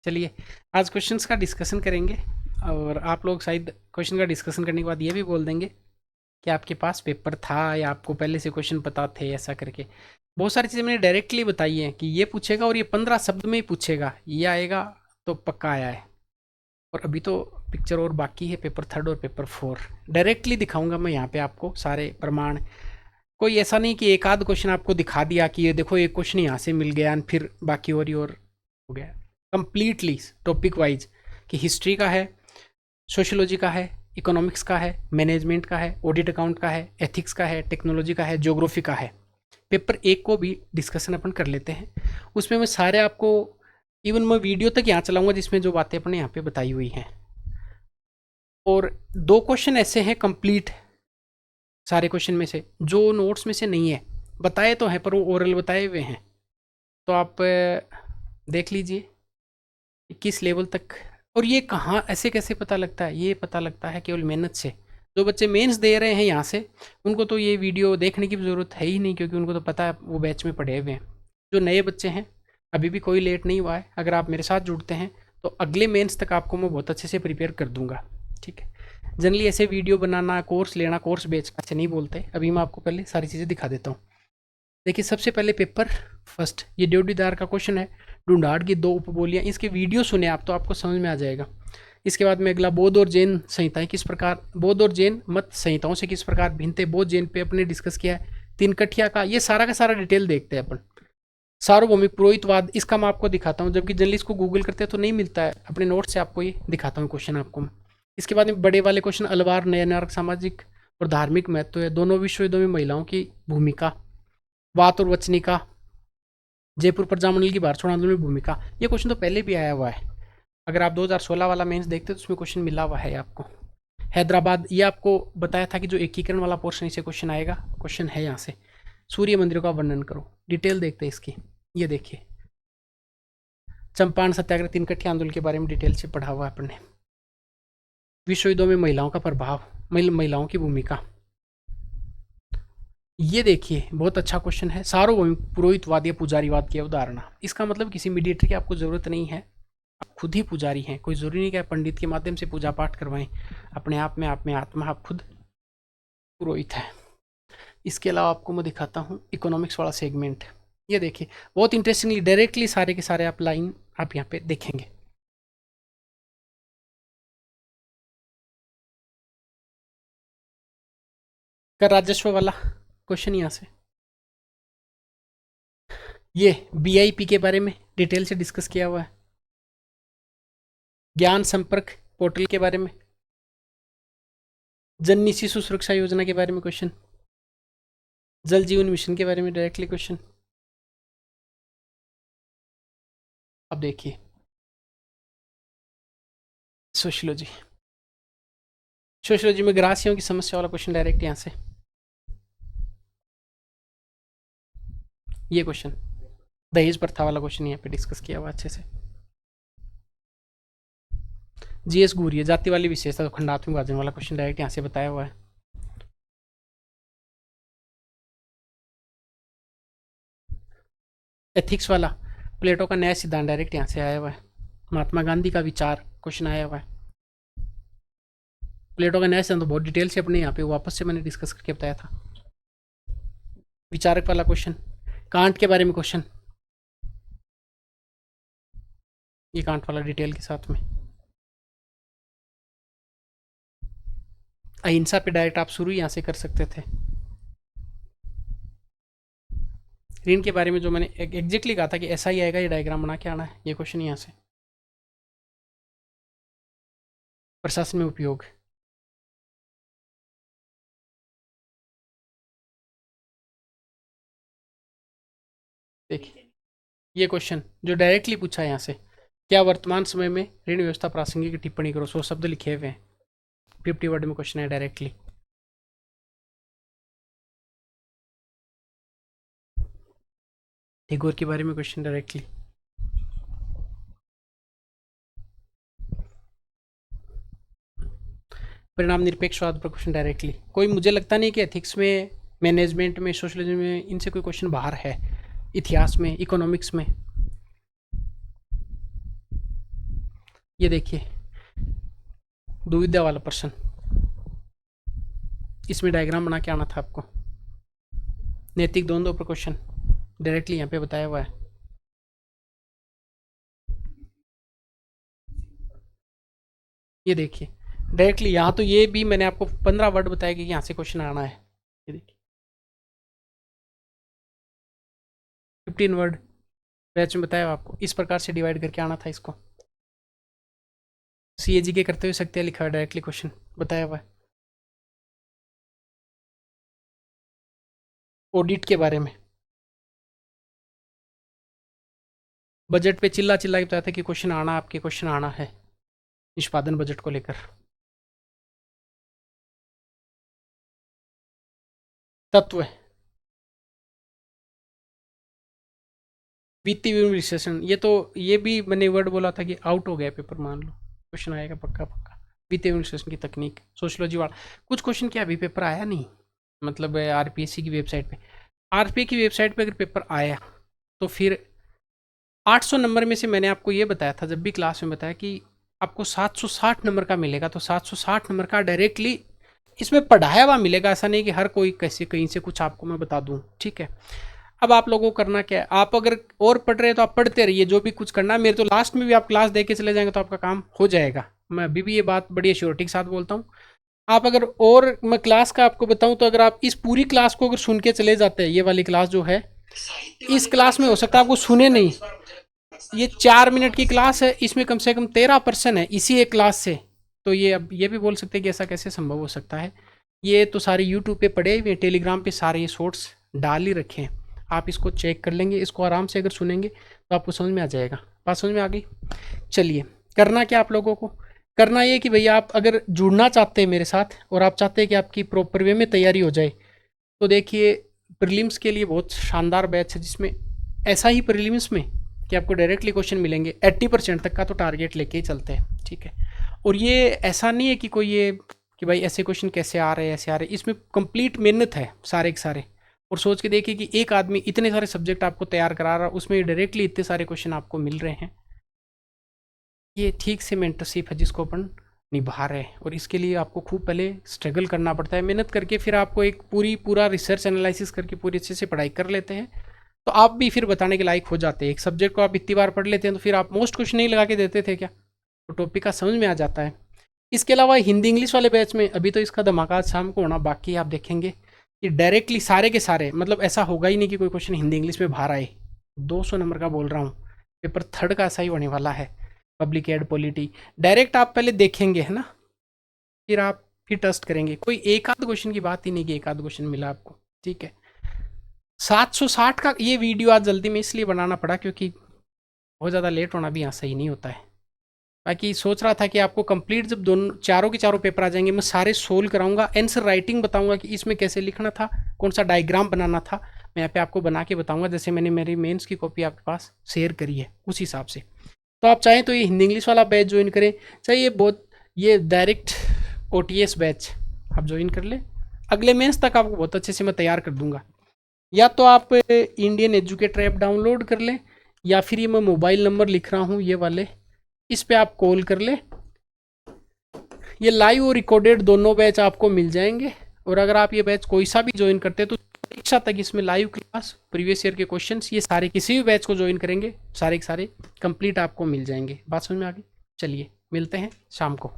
चलिए आज क्वेश्चंस का डिस्कशन करेंगे और आप लोग शायद क्वेश्चन का डिस्कशन करने के बाद ये भी बोल देंगे कि आपके पास पेपर था या आपको पहले से क्वेश्चन पता थे, ऐसा करके बहुत सारी चीज़ें मैंने डायरेक्टली बताई हैं कि ये पूछेगा और ये 15 शब्द में ही पूछेगा, ये आएगा तो पक्का आया है। और अभी तो पिक्चर और बाकी है, पेपर थर्ड और पेपर फोर डायरेक्टली दिखाऊंगा मैं यहाँ पे आपको सारे प्रमाण। कोई ऐसा नहीं कि एक आध क्वेश्चन आपको दिखा दिया कि ये देखो एक क्वेश्चन यहाँ से मिल गया और फिर बाकी और ही और हो गया। कंप्लीटली टॉपिक वाइज कि हिस्ट्री का है, सोशियोलॉजी का है, इकोनॉमिक्स का है, मैनेजमेंट का है, ऑडिट अकाउंट का है, एथिक्स का है, टेक्नोलॉजी का है, ज्योग्राफी का है। पेपर एक को भी डिस्कशन अपन कर लेते हैं, उसमें मैं सारे आपको इवन मैं वीडियो तक यहाँ चलाऊंगा जिसमें जो बातें अपने यहाँ पे बताई हुई हैं। और दो क्वेश्चन ऐसे हैं कंप्लीट सारे क्वेश्चन में से जो नोट्स में से नहीं है, बताए तो हैं पर वो ओरल बताए हुए हैं, तो आप देख लीजिए किस लेवल तक। और ये कहाँ ऐसे कैसे पता लगता है, ये पता लगता है केवल मेहनत से। जो बच्चे मेंस दे रहे हैं यहाँ से, उनको तो ये वीडियो देखने की ज़रूरत है ही नहीं, क्योंकि उनको तो पता है, वो बैच में पढ़े हुए हैं। जो नए बच्चे हैं, अभी भी कोई लेट नहीं हुआ है, अगर आप मेरे साथ जुड़ते हैं तो अगले मेंस तक आपको मैं बहुत अच्छे से प्रिपेयर कर दूंगा। ठीक है, जनरली ऐसे वीडियो बनाना, कोर्स लेना, कोर्स बेच ऐसे नहीं बोलते। अभी मैं आपको पहले सारी चीज़ें दिखा देता हूँ। देखिए सबसे पहले पेपर फर्स्ट, ये देवड़ीदार का क्वेश्चन है। ढूंढाड़ की दो उपबोलियां, इसके वीडियो सुने आप तो आपको समझ में आ जाएगा। इसके बाद में अगला, बौद्ध और जैन संहिताएं किस प्रकार, बौद्ध और जैन मत संहिताओं से किस प्रकार भिन्न थे, बौद्ध जैन पे अपने डिस्कस किया है। तीन कठिया का, ये सारा का सारा डिटेल देखते हैं अपन। सार्वभौमिक पुरोहितवाद, इसका मैं आपको दिखाता हूँ, जबकि जनरली इसको गूगल करते हैं तो नहीं मिलता है, अपने नोट से आपको ये दिखाता हूँ क्वेश्चन आपको मैं। इसके बाद में बड़े वाले क्वेश्चन, अलवार नयनार्क सामाजिक और धार्मिक महत्व है, दोनों विश्व युद्धों में महिलाओं की भूमिका, वात और वचनिका, जयपुर प्रजामंडल की भारत छोड़ो आंदोलन में भूमिका। ये क्वेश्चन तो पहले भी आया हुआ है, अगर आप 2016 वाला मेंस देखते तो उसमें क्वेश्चन मिला हुआ है आपको। हैदराबाद, ये आपको बताया था कि जो एकीकरण वाला पोर्शन इसे क्वेश्चन आएगा, क्वेश्चन है यहाँ से। सूर्य मंदिरों का वर्णन करो, डिटेल देखते हैं इसकी। ये देखिए चंपारण सत्याग्रह, तीन कट्ठी आंदोलन के बारे में डिटेल से पढ़ा हुआ है अपन ने। विश्व युद्धों में महिलाओं का प्रभाव, महिलाओं की भूमिका, ये देखिए बहुत अच्छा क्वेश्चन है। सार्वभौमिक पुरोहितवाद या पुजारीवाद की अवधारणा, इसका मतलब किसी मीडिएटर की आपको जरूरत नहीं है, आप खुद ही पुजारी हैं। कोई जरूरी नहीं कि आप पंडित के माध्यम से पूजा पाठ करवाएं, अपने आप में आत्मा आप खुद पुरोहित है। इसके अलावा आपको मैं दिखाता हूँ इकोनॉमिक्स वाला सेगमेंट। ये देखिए बहुत इंटरेस्टिंगली डायरेक्टली सारे के सारे आप लाइन आप यहाँ पे देखेंगे। कर राजस्व वाला क्वेश्चन यहाँ से, ये बीआईपी के बारे में डिटेल से डिस्कस किया हुआ है। ज्ञान संपर्क पोर्टल के बारे में, जननी शिशु सुरक्षा योजना के बारे में क्वेश्चन, जल जीवन मिशन के बारे में डायरेक्टली क्वेश्चन। अब देखिए सोशियोलॉजी, सोशियोलॉजी में ग्रासियों की समस्या वाला क्वेश्चन डायरेक्ट यहाँ से। ये क्वेश्चन दहेज प्रथा वाला क्वेश्चन यहाँ पे डिस्कस किया हुआ अच्छे से। जीएस घूरिए, जाति वाली विशेषता खंडात्मक विभाजन वाला क्वेश्चन डायरेक्ट यहाँ से बताया हुआ है। एथिक्स वाला प्लेटो का नया सिद्धांत डायरेक्ट यहाँ से आया हुआ है। महात्मा गांधी का विचार क्वेश्चन आया हुआ है। प्लेटो का नया सिद्धांत तो बहुत डिटेल से अपने यहाँ पे वापस से मैंने डिस्कस करके बताया था। विचारक वाला क्वेश्चन, कांट के बारे में क्वेश्चन, ये कांट वाला डिटेल के साथ में। अहिंसा पे डायरेक्ट आप शुरू यहाँ से कर सकते थे। ऋण के बारे में जो मैंने एग्जैक्टली कहा था कि ऐसा ही आएगा, ये डायग्राम बना के आना है, ये क्वेश्चन यहाँ से। प्रशासन में उपयोग, देखिए ये क्वेश्चन जो डायरेक्टली पूछा है यहाँ से, क्या वर्तमान समय में ऋण व्यवस्था प्रासंगिक टिप्पणी करो, 100 शब्द लिखे हुए हैं, 50 वर्ड में क्वेश्चन है डायरेक्टली। टैगोर के बारे में क्वेश्चन डायरेक्टली। परिणाम निरपेक्षवाद पर क्वेश्चन डायरेक्टली। कोई मुझे लगता नहीं कि एथिक्स में, मैनेजमेंट में, सोशलिज्म में इनसे कोई क्वेश्चन बाहर है। इतिहास में, इकोनॉमिक्स में, ये देखिए दुविधा वाला प्रश्न, इसमें डायग्राम बना के आना था आपको। नैतिक द्वंद्व पर क्वेश्चन डायरेक्टली यहाँ पे बताया हुआ है। ये देखिए डायरेक्टली यहाँ तो ये भी मैंने आपको 15 वर्ड बताया कि यहाँ से क्वेश्चन आना है। ये देखिए 15 वर्ड बैच में बताया आपको, इस प्रकार से डिवाइड करके आना था इसको। CAG के करते हुए सकते हैं लिखा है, डायरेक्टली क्वेश्चन बताया हुआ है। ऑडिट के बारे में बजट पे चिल्ला चिल्ला के बताया था कि क्वेश्चन आना, आपके क्वेश्चन आना है निष्पादन बजट को लेकर। तत्व वित्तीय विश्लेषण, ये भी मैंने वर्ड बोला था कि आउट हो गया पेपर, मान लो क्वेश्चन आएगा पक्का पक्का। वित्तीय विश्लेषण की तकनीक सोशियोलॉजी वाला कुछ क्वेश्चन क्या अभी पेपर आया नहीं, मतलब RPSC की वेबसाइट पे, RPA की वेबसाइट पे अगर पेपर आया तो फिर 800 नंबर में से मैंने आपको ये बताया था जब भी क्लास में बताया कि आपको 760 नंबर का मिलेगा, तो 760 नंबर का डायरेक्टली इसमें पढ़ाया हुआ मिलेगा, ऐसा नहीं कि हर कोई कैसे कहीं से कुछ आपको मैं बता दूं, ठीक है। अब आप लोगों को करना क्या है, आप अगर और पढ़ रहे हैं तो आप पढ़ते रहिए, जो भी कुछ करना है मेरे तो लास्ट में भी आप क्लास दे के चले जाएंगे तो आपका काम हो जाएगा। मैं अभी भी ये बात बड़ी एश्योरिटी के साथ बोलता हूँ। आप अगर और मैं क्लास का आपको बताऊं तो अगर आप इस पूरी क्लास को अगर सुन के चले जाते हैं, ये वाली क्लास जो है, इस क्लास में हो सकता है आपको सुने नहीं, ये 4 मिनट की क्लास है, इसमें कम से कम 13% है इसी एक क्लास से। तो ये अब ये भी बोल सकते हैं कि ऐसा कैसे संभव हो सकता है। ये तो सारे यूट्यूब पे पड़े हुए, टेलीग्राम पे सारे ये शॉर्ट्स डाल ही रखे हैं, आप इसको चेक कर लेंगे, इसको आराम से अगर सुनेंगे तो आपको समझ में आ जाएगा। बात समझ में आ गई। चलिए करना क्या आप लोगों को, करना ये कि भैया आप अगर जुड़ना चाहते हैं मेरे साथ और आप चाहते हैं कि आपकी प्रॉपर वे में तैयारी हो जाए, तो देखिए प्रीलिम्स के लिए बहुत शानदार बैच है, जिसमें ऐसा ही प्रीलिम्स में कि आपको डायरेक्टली क्वेश्चन मिलेंगे 80% तक का तो टारगेट लेके ही चलते हैं, ठीक है। और ये ऐसा नहीं है कि कोई ये कि भाई ऐसे क्वेश्चन कैसे आ रहे हैं ऐसे आ रहे हैं, इसमें कंप्लीट मेहनत है सारे के सारे। और सोच के देखिए कि एक आदमी इतने सारे सब्जेक्ट आपको तैयार करा रहा है, उसमें डायरेक्टली इतने सारे क्वेश्चन आपको मिल रहे हैं। ये ठीक से मेंटरशिप है जिसको अपन निभा रहे हैं, और इसके लिए आपको खूब पहले स्ट्रगल करना पड़ता है, मेहनत करके फिर आपको एक पूरा रिसर्च एनालिसिस करके पूरी अच्छे से पढ़ाई कर लेते हैं, तो आप भी फिर बताने के लायक हो जाते हैं। एक सब्जेक्ट को आप इतनी बार पढ़ लेते हैं तो फिर आप मोस्ट क्वेश्चन नहीं लगा के देते थे क्या, तो टॉपिक का समझ में आ जाता है। इसके अलावा हिंदी इंग्लिश वाले बैच में अभी तो इसका धमाका शाम को होना बाकी, आप देखेंगे कि डायरेक्टली सारे के सारे, मतलब ऐसा होगा ही नहीं कि कोई क्वेश्चन हिंदी इंग्लिश में बाहर आए। 200 नंबर का बोल रहा हूँ, पेपर 3rd का ऐसा ही होने वाला है, पब्लिक एड पॉलिटी। डायरेक्ट आप पहले देखेंगे है ना, फिर आप फिर टेस्ट करेंगे, कोई एक आध क्वेश्चन की बात ही नहीं कि एक आध क्वेश्चन मिला आपको, ठीक है। 760 का ये वीडियो आज जल्दी में इसलिए बनाना पड़ा क्योंकि बहुत ज़्यादा लेट होना भी यहाँ सही नहीं होता है। बाकी सोच रहा था कि आपको कंप्लीट जब दोनों चारों के चारों पेपर आ जाएंगे, मैं सारे सोल्व कराऊंगा, आंसर राइटिंग बताऊंगा कि इसमें कैसे लिखना था, कौन सा डायग्राम बनाना था, मैं यहाँ पे आपको बना के बताऊंगा, जैसे मैंने मेरी मेंस की कॉपी आपके पास शेयर करी है उस हिसाब से। तो आप चाहें तो ये हिंदी इंग्लिश वाला बैच ज्वाइन करें, चाहे ये डायरेक्ट OTS बैच आप ज्वाइन कर ले, अगले मेंस तक आपको बहुत अच्छे से मैं तैयार कर दूंगा। या तो आप इंडियन एजुकेटर ऐप डाउनलोड कर लें, या फिर ये मैं मोबाइल नंबर लिख रहा हूँ ये वाले, इस पे आप कॉल कर ले, ये लाइव और रिकॉर्डेड दोनों बैच आपको मिल जाएंगे। और अगर आप ये बैच कोई सा भी ज्वाइन करते हैं तो परीक्षा तक इसमें लाइव क्लास, प्रीवियस ईयर के क्वेश्चंस, ये सारे किसी भी बैच को ज्वाइन करेंगे सारे के सारे कंप्लीट आपको मिल जाएंगे। बात समझ में आ गई। चलिए मिलते हैं शाम को।